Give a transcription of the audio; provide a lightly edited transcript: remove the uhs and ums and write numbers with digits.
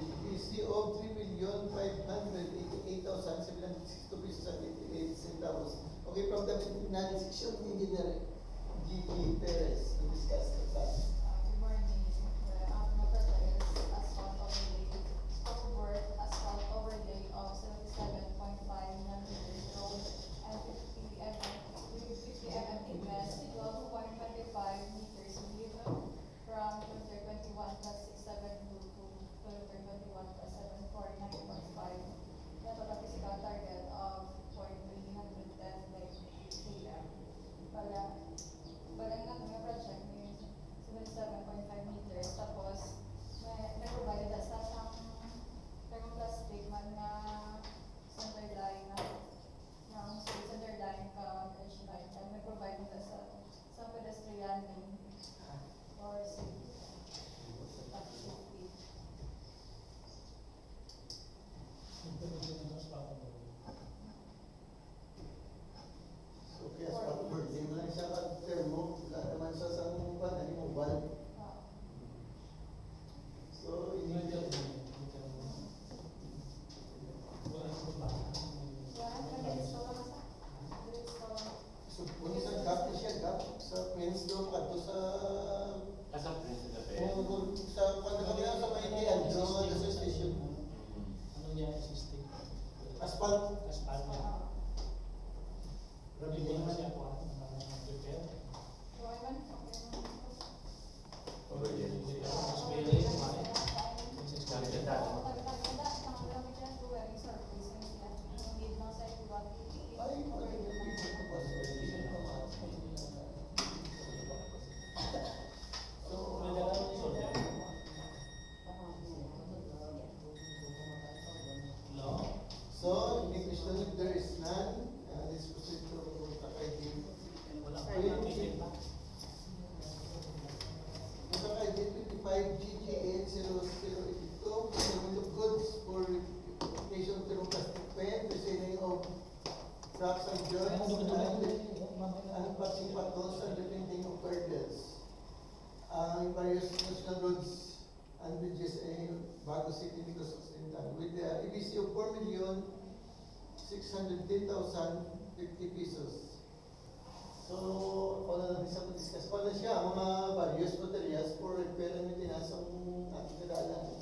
EBC of 3,588,762 pesos and 88 centavos. Okay, from the maintenance section engineer G.P. Perez to discuss the task. Good morning. The ating project is asphalt overlay, scope of work, asphalt overlay of 77.5 millimeters road and 50 mm thickness, equal to 125 meters width from kilometer 21 plus 672 to kilometer 21 plus 749.5. The total physical target of 0.310 km. Bala nga ng project is 77.5 meters, tapos may provide na sa thermoplastic man na center line ng center line ka edge line, and may provide na sa pedestrian lane or safety. So, kaya sa pag-board, hindi mo lang siya kag-thermo, wala naman siya sa mobile. So, hindi so, kung isang gap siya, gap sa pins doon, kadto sa Asap rin sila sa kanila sa maintian, sa gas station. Ano niya existing? Asphalt. Asphalt. Pero hindi naman siya po prepare. Mas may rin kumain. Ay, so, May dalawa ni soldier. No? so, in question, if there is none, this proceed to Takay Wala pa yung meeting pa. Takay 25 GGA 0082, payment of goods for reputation of plastic pen, presenting of trucks and joints, and patching potholes and repainting of guardrails. In various national roads and bridges in Bago City, Negros Occidental, with the EBC of 4,610,050 pesos. So, wala natin sa discuss pa na siya, mga various materials for repair and maintenance ang ating kadalan.